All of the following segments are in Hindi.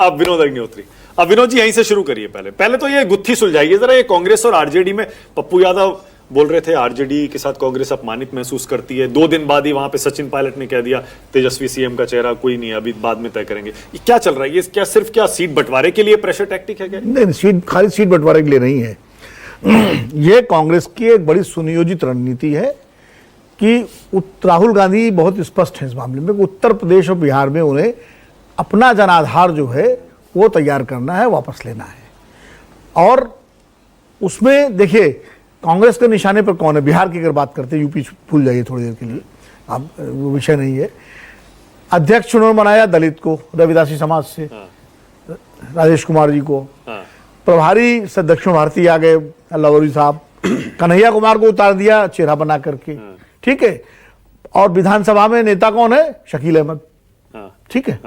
अब विनोद अग्निहोत्री, अब विनोद जी यहीं से शुरू करिए। पहले तो ये गुत्थी सुलझाइए जरा, ये कांग्रेस और आरजेडी में। पप्पू यादव बोल रहे थे आरजेडी के साथ कांग्रेस अपमानित महसूस करती है। 2 दिन बाद ही वहां पे सचिन पायलट ने कह दिया तेजस्वी सीएम का चेहरा कोई नहीं, अभी बाद में तय करेंगे। ये क्या चल रहा है? ये क्या सिर्फ सीट बंटवारे के लिए प्रेशर टैक्टिक है क्या? नहीं, खाली सीट बंटवारे के लिए नहीं है। ये कांग्रेस की एक बड़ी सुनियोजित रणनीति है कि राहुल गांधी बहुत स्पष्ट है इस मामले में, उत्तर प्रदेश और बिहार में उन्हें अपना जनाधार जो है वो तैयार करना है, वापस लेना है। और उसमें देखिए कांग्रेस के निशाने पर कौन है। बिहार की अगर बात करते हैं, यूपी भूल जाइए थोड़ी देर के लिए, अब वो विषय नहीं है। अध्यक्ष चुनाव बनाया दलित को, रविदासी समाज से राजेश कुमार जी को। प्रभारी से दक्षिण भारतीय आ गए लवरी साहब, कन्हैया कुमार को उतार दिया चेहरा बना करके, ठीक है। और विधानसभा में नेता कौन है? शकील अहमद, ठीक है।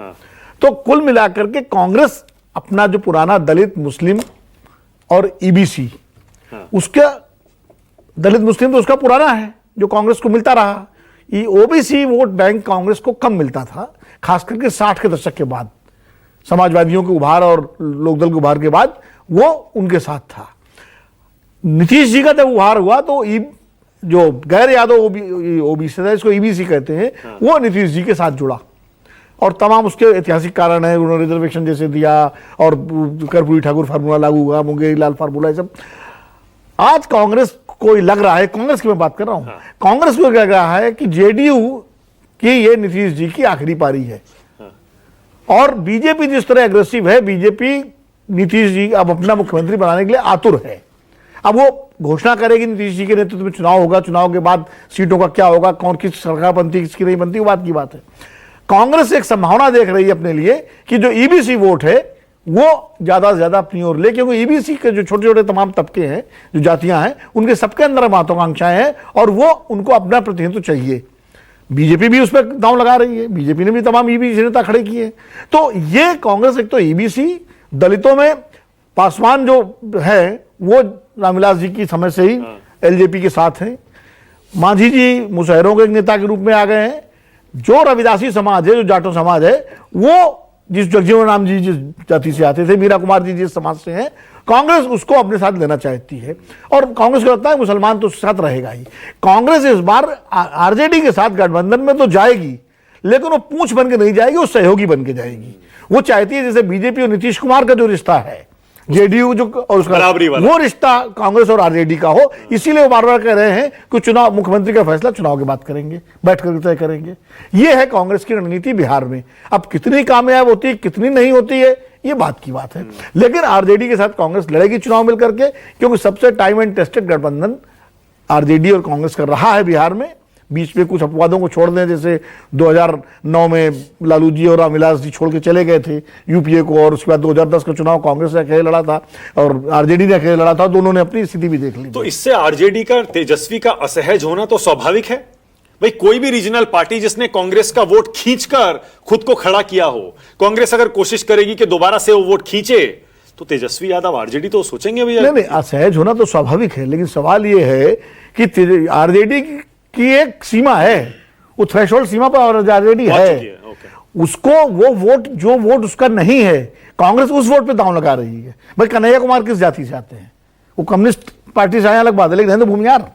तो कुल मिलाकर के कांग्रेस अपना जो पुराना दलित मुस्लिम और ईबीसी, उसका दलित मुस्लिम तो उसका पुराना है जो कांग्रेस को मिलता रहा। ये ओबीसी वोट बैंक कांग्रेस को कम मिलता था, खास करके 60 के दशक के बाद, समाजवादियों के उभार और लोकदल के उभार के बाद वो उनके साथ था। नीतीश जी का जब उभार हुआ तो जो गैर यादव ओबीसी था, इसको ईबीसी कहते हैं, वो नीतीश जी के साथ जुड़ा। और तमाम उसके ऐतिहासिक कारण है, उन्होंने रिजर्वेशन जैसे दिया और कर्पूरी ठाकुर फार्मूला लागू हुआ, मुंगेरी लाल फार्मूला, ये सब। आज कांग्रेस को लग रहा है, कांग्रेस की मैं बात कर रहा हूं, कांग्रेस को लग रहा है कि जेडीयू की ये नीतीश जी की आखिरी पारी है। और बीजेपी जिस तरह एग्रेसिव है, बीजेपी नीतीश जी अब अपना मुख्यमंत्री बनाने के लिए आतुर है। अब वो घोषणा करेगी नीतीश जी के नेतृत्व में चुनाव होगा, चुनाव के बाद सीटों का क्या होगा, कौन किस सरकार बनती किसकी नहीं बनती, वो बात की बात है। कांग्रेस एक संभावना देख रही है अपने लिए कि जो ईबीसी वोट है वो ज्यादा से ज्यादा अपनी ओर ले, क्योंकि ईबीसी के जो छोटे छोटे तमाम तबके हैं, जो जातियां हैं, उनके सबके अंदर महत्वाकांक्षाएं हैं और वो उनको अपना प्रतिनिधित्व चाहिए। बीजेपी भी उस पर दांव लगा रही है, बीजेपी ने भी तमाम ईबीसी नेता खड़े किए। तो ये कांग्रेस एक तो ईबीसी, दलितों में पासवान जो है वो रामविलास जी की समय से ही एलजेपी के साथ हैं। मांझी जी मुशहरों के एक नेता के रूप में आ गए हैं। जो रविदासी समाज है, जो जाटो समाज है, वो जिस जगजीवन राम जी जिस जाति से आते थे, मीरा कुमार जी जिस समाज से हैं, कांग्रेस उसको अपने साथ लेना चाहती है। और कांग्रेस को लगता है मुसलमान तो उसके साथ रहेगा ही। कांग्रेस इस बार आरजेडी के साथ गठबंधन में तो जाएगी, लेकिन वो पूंछ बन के नहीं जाएगी, वो सहयोगी बन के जाएगी। वो चाहती है जैसे बीजेपी और नीतीश कुमार का जो रिश्ता है, जेडीयू जो और उसका वो रिश्ता कांग्रेस और आरजेडी का हो। इसीलिए वो बार बार कह रहे हैं कि चुनाव, मुख्यमंत्री का फैसला चुनाव के बाद करेंगे, बैठ कर तय करेंगे। ये है कांग्रेस की रणनीति बिहार में। अब कितनी कामयाब होती है, कितनी नहीं होती है, ये बात की बात है। लेकिन आरजेडी के साथ कांग्रेस लड़ेगी चुनाव मिलकर के, क्योंकि सबसे टाइम एंड टेस्टेड गठबंधन आरजेडी और कांग्रेस कर रहा है बिहार में। बीच में कुछ अपवादों को छोड़ दें, जैसे 2009 में लालू जी और रामविलास जी छोड़ के चले गए थे यूपीए को, और उसके बाद 2010 का चुनाव कांग्रेस ने अकेले लड़ा था और आरजेडी ने अकेले लड़ा था, दोनों ने अपनी स्थिति भी देख ली। तो इससे आरजेडी का, तेजस्वी का असहज होना तो स्वाभाविक है भाई। कोई भी रीजनल पार्टी जिसने कांग्रेस का वोट खींचकर खुद को खड़ा किया हो, कांग्रेस अगर कोशिश करेगी कि दोबारा से वो वोट खींचे, तो तेजस्वी यादव आरजेडी तो सोचेंगे भैया। नहीं, असहज होना तो स्वाभाविक है, लेकिन सवाल यह है कि आरजेडी की एक सीमा है, वो थ्रेशोल्ड सीमा पर आरजेडी है। उसको वो वोट, जो वोट उसका नहीं है, कांग्रेस उस वोट पे दांव लगा रही है। भाई कन्हैया कुमार किस जाति से आते हैं? वो कम्युनिस्ट पार्टी से आए, अलग बात है, लेकिन तो भूमियार।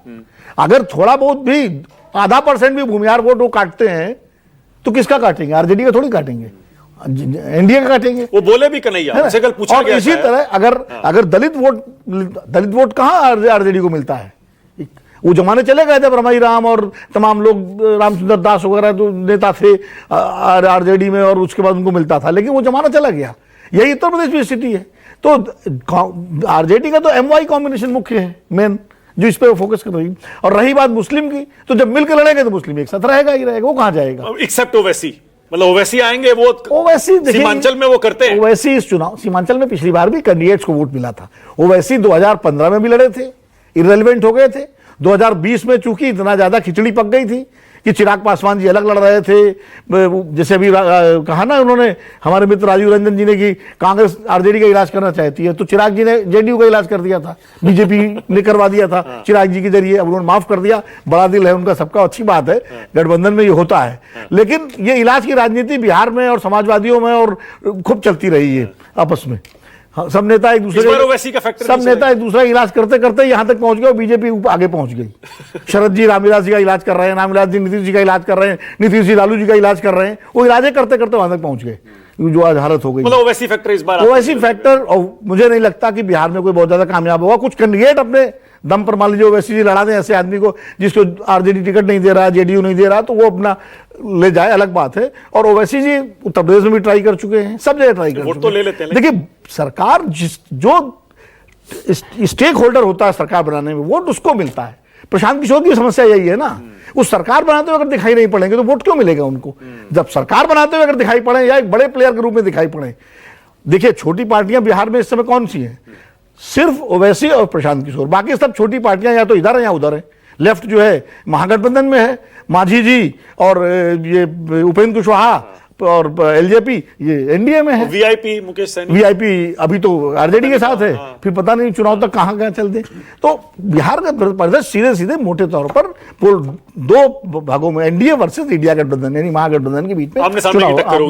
अगर थोड़ा बहुत भी, आधा % भी भूमियार वोट वो काटते हैं तो किसका काटेंगे? आरजेडी का थोड़ी काटेंगे, एनडीए का काटेंगे। वो बोले भी कन्हैया, उनसे कल पूछा गया। इसी तरह अगर दलित वोट कहां आरजेडी को मिलता है? वो जमाने चले गए थे, ब्रह्माई राम और तमाम लोग, रामचंद्र दास वगैरह जो नेता थे आरजेडी में, और उसके बाद उनको मिलता था, लेकिन वो जमाना चला गया। यही उत्तर प्रदेश की स्थिति है। तो आरजेडी का तो एमवाई कॉम्बिनेशन मुख्य है, मेन, जो इस पर फोकस कर रही है। और रही बात मुस्लिम की, तो जब मिलकर लड़ेंगे तो मुस्लिम एक साथ रहेगा ही रहेगा, वो कहां जाएगा? एक्सेप्ट ओवैसी, मतलब ओवैसी आएंगे, वो ओवैसी सीमांचल में वो करते हैं। ओवैसी इस चुनाव, सीमांचल में पिछली बार भी कैंडिडेट्स को वोट मिला था। ओवैसी 2015 में भी लड़े थे, इररिलेवेंट हो गए थे। 2020 में चूंकि इतना ज्यादा खिचड़ी पक गई थी, कि चिराग पासवान जी अलग लड़ रहे थे, जैसे अभी कहा ना उन्होंने, हमारे मित्र राजीव रंजन जी ने, कि कांग्रेस आरजेडी का इलाज करना चाहती है, तो चिराग जी ने जेडीयू का इलाज कर दिया था, बीजेपी ने करवा दिया था चिराग जी के जरिए, अब उन्होंने माफ कर दिया, बड़ा दिल है उनका सबका, अच्छी बात है, गठबंधन में ये होता है। लेकिन ये इलाज की राजनीति बिहार में और समाजवादियों में और खूब चलती रही है आपस में। हाँ, सब नेता एक दूसरे सब नेता एक दूसरा इलाज करते करते यहां तक पहुंच गए और बीजेपी आगे पहुंच गई। शरद जी रामविलास जी का इलाज कर रहे हैं, रामविलास जी नीतीश जी का इलाज कर रहे हैं, नीतीश जी लालू जी का इलाज कर रहे हैं, वो इलाजे करते करते वहां तक पहुंच गए, जो आज हालत हो गई। मतलब ओवैसी फैक्टर इस बार, ओवैसी फैक्टर, और मुझे नहीं लगता कि बिहार में कोई बहुत ज्यादा कामयाब होगा। कुछ कैंडिडेट अपने दम पर, मान लीजिए ओवैसी जी लड़ा दें ऐसे आदमी को जिसको आरजेडी टिकट नहीं दे रहा, जेडीयू नहीं दे रहा, तो वो अपना ले जाए, अलग बात है। और ओवैसी जी उत्तर प्रदेश में भी ट्राई कर चुके हैं, सब जगह ट्राई कर चुके हैं, तो ले लेते हैं। देखिए सरकार जो स्टेक होल्डर होता है सरकार बनाने में, वोट उसको मिलता है। प्रशांत किशोर की समस्या यही है ना, उस सरकार बनाते हुए अगर दिखाई नहीं पड़ेंगे तो वोट क्यों मिलेगा उनको? जब सरकार बनाते हुए अगर दिखाई पड़े या एक बड़े प्लेयर के रूप में दिखाई पड़े। देखिए छोटी पार्टियां बिहार में इस समय कौन सी हैं? सिर्फ ओवैसी और प्रशांत किशोर, बाकी सब छोटी पार्टियां या तो इधर है या उधर है। लेफ्ट जो है महागठबंधन में है, मांझी जी और ये उपेंद्र कुशवाहा और एलजेपी ये एनडीए में है। वीआईपी मुकेश सैनी, वीआईपी अभी तो आरजेडी के साथ है, फिर पता नहीं चुनाव तक कहां कहां चलते। तो बिहार का परिदृश्य सीधे सीधे मोटे तौर पर दो भागों में, एनडीए वर्सेस इंडिया गठबंधन यानी महागठबंधन के बीच में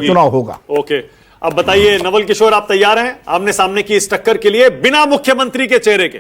चुनाव होगा। ओके, अब बताइए नवल किशोर, आप तैयार हैं आमने सामने की इस टक्कर के लिए बिना मुख्यमंत्री के चेहरे के?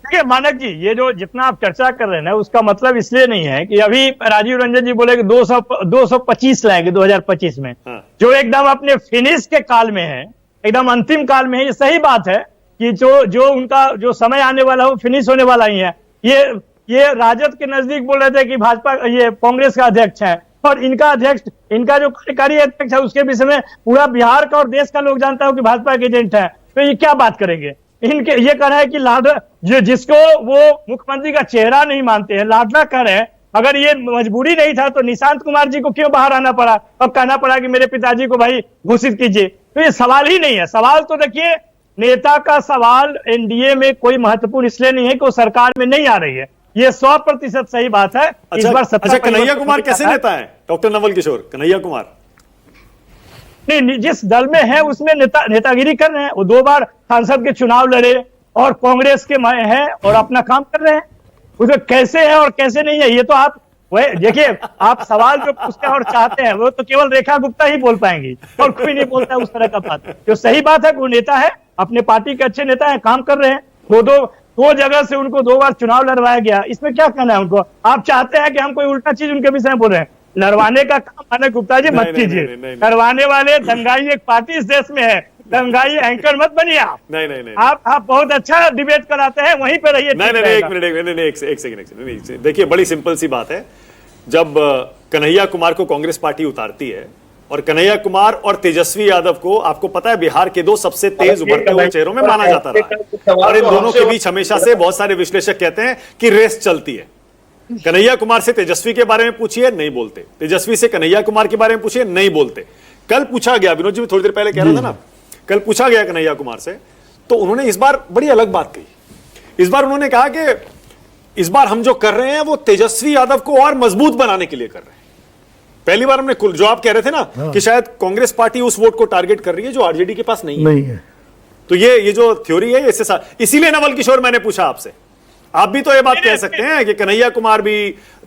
देखिए मानक जी, ये जो जितना आप चर्चा कर रहे हैं ना, उसका मतलब इसलिए नहीं है कि अभी राजीव रंजन जी बोले कि 225 लाएंगे 2025 में, जो एकदम अपने फिनिश के काल में है, एकदम अंतिम काल में है। ये सही बात है कि जो उनका जो समय आने वाला है वो फिनिश होने वाला ही है। ये राजद के नजदीक बोल रहे थे कि भाजपा ये कांग्रेस का अध्यक्ष है, और इनका अध्यक्ष, इनका जो कार्यकारी अध्यक्ष है उसके विषय में पूरा बिहार का और देश का लोग जानता है कि भाजपा के एजेंट है। तो ये क्या बात करेंगे? इनके ये कह रहे हैं कि जिसको वो मुख्यमंत्री का चेहरा नहीं मानते हैं, लाडला कर रहे हैं। अगर ये मजबूरी नहीं था तो निशांत कुमार जी को क्यों बाहर आना पड़ा और कहना पड़ा कि मेरे पिताजी को भाई घोषित कीजिए? तो ये सवाल ही नहीं है। सवाल तो देखिए, नेता का सवाल एनडीए में कोई महत्वपूर्ण इसलिए नहीं है कि वो सरकार में नहीं आ रही है। ये 100% सही बात है। इस बार कन्हैया कुमार कैसे नेता है डॉक्टर नवल किशोर? कन्हैया कुमार नहीं, जिस दल में है उसमें नेतागिरी कर रहे हैं। वो 2 बार सांसद के चुनाव लड़े और कांग्रेस के में है और अपना काम कर रहे हैं। उसमें कैसे है और कैसे नहीं है ये तो आप देखिए, आप सवाल जो पूछते हैं और चाहते हैं वो तो केवल रेखा गुप्ता ही बोल पाएंगी और कोई नहीं बोलता उस तरह का बात। जो सही बात है, वो नेता है, अपने पार्टी के अच्छे नेता है, काम कर रहे हैं। दो जगह से उनको 2 बार चुनाव लड़वाया गया, इसमें क्या कहना है उनको? आप चाहते हैं कि हम कोई उल्टा चीज उनके विषय में बोल रहे हैं? लड़वाने का काम मानक गुप्ता जी मत कीजिए। लड़वाने वाले दंगाई एक पार्टी इस देश में है, दंगाई एंकर मत बनिए आप। नहीं। आप बहुत अच्छा डिबेट कराते हैं, वहीं पे रहिए। नहीं, एक सेकंड। देखिए बड़ी सिंपल सी बात है, जब कन्हैया कुमार को कांग्रेस पार्टी उतारती है, और कन्हैया कुमार और तेजस्वी यादव को, आपको पता है बिहार के 2 सबसे तेज उभरते हुए चेहरों में माना जाता रहा, और इन दोनों के बीच हमेशा से बहुत सारे विश्लेषक कहते हैं कि रेस चलती है। कन्हैया कुमार से तेजस्वी के बारे में पूछिए, नहीं बोलते। तेजस्वी से कन्हैया कुमार के बारे में पूछिए, नहीं बोलते। कल पूछा गया, विनोद जी थोड़ी देर पहले कह रहा था ना, कल पूछा गया कन्हैया कुमार से, तो उन्होंने इस बार बड़ी अलग बात कही। इस बार उन्होंने कहा कि इस बार हम जो कर रहे हैं वो तेजस्वी यादव को और मजबूत बनाने के लिए कर रहे हैं। पहली बार हमने जो आप कह रहे थे ना कि शायद कांग्रेस पार्टी उस वोट को टारगेट कर रही है जो आरजेडी के पास नहीं है। तो ये जो थ्योरी है, इससे इसीलिए नवल किशोर मैंने पूछा आपसे, आप भी तो ये बात कह सकते हैं कि कन्हैया कुमार भी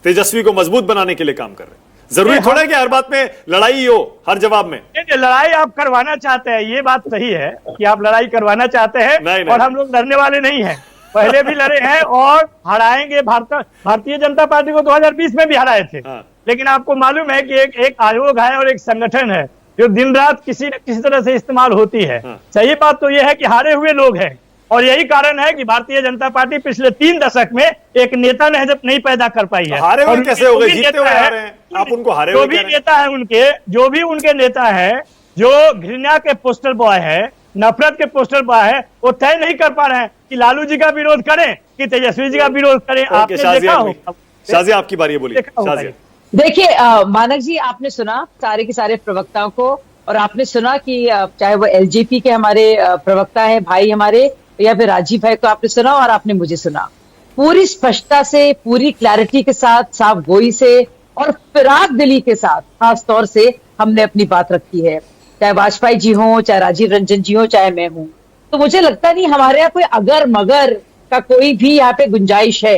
तेजस्वी को मजबूत बनाने के लिए काम कर रहे हैं। जरूरी थोड़ा है कि हर बात में लड़ाई हो, हर जवाब में। लड़ाई आप करवाना चाहते हैं, ये बात सही है कि आप लड़ाई करवाना चाहते हैं, नहीं, और हम लोग लड़ने वाले नहीं हैं। पहले भी लड़े हैं और हराएंगे। भारतीय जनता पार्टी को 2020 में भी हराए थे। लेकिन आपको मालूम है कि एक आयोग है और एक संगठन है जो दिन रात किसी न किसी तरह से इस्तेमाल होती है। सही बात तो यह है कि हारे हुए लोग हैं, और यही कारण है कि भारतीय जनता पार्टी पिछले 3 दशक में एक नेता नहीं पैदा कर पाई है। हारे हुए कैसे हो गए? जीतते हुए हारे हैं। आप उनको हारे हुए जो भी नेता है उनके नेता है, जो घृणा के पोस्टर बॉय है, नफरत के पोस्टर बॉय है, वो तय नहीं कर पा रहे हैं कि लालू जी का विरोध करें कि तेजस्वी जी का विरोध करें। आपने देखा होगा। शाजिया आपकी बारी है, बोलिए। देखिए मानक जी, आपने सुना सारे के सारे प्रवक्ताओं को, और आपने सुना कि चाहे वो एलजेपी के हमारे प्रवक्ता है भाई हमारे, या फिर राजीव भाई को आपने सुना, और आपने मुझे सुना। पूरी स्पष्टता से, पूरी क्लैरिटी के साथ, साफ गोई से और फिराक दिली के साथ खास तौर से हमने अपनी बात रखी है, चाहे वाजपेयी जी हो, चाहे राजीव रंजन जी हो, चाहे मैं हूं। तो मुझे लगता नहीं हमारे यहाँ कोई अगर मगर का कोई भी यहाँ पे गुंजाइश है।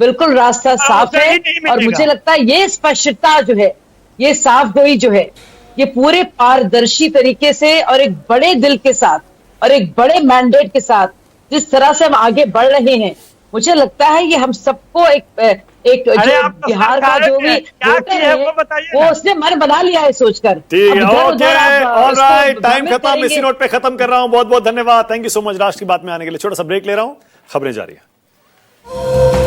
बिल्कुल रास्ता साफ है और मुझे लगता है ये स्पष्टता जो है, ये साफ गोई जो है, ये पूरे पारदर्शी तरीके से और एक बड़े दिल के साथ और एक बड़े मैंडेट के साथ जिस तरह से हम आगे बढ़ रहे हैं, मुझे लगता है ये हम सबको एक जो बिहार का जो भी वोटर है वो उसने मन बना लिया है सोचकर। ठीक है, ओके, ऑलराइट, टाइम खत्म, इसी नोट पे खत्म कर रहा हूं। बहुत बहुत धन्यवाद, थैंक यू सो मच। राष्ट्र की बात में आने के लिए छोटा सा ब्रेक ले रहा हूं, खबरें जारी है।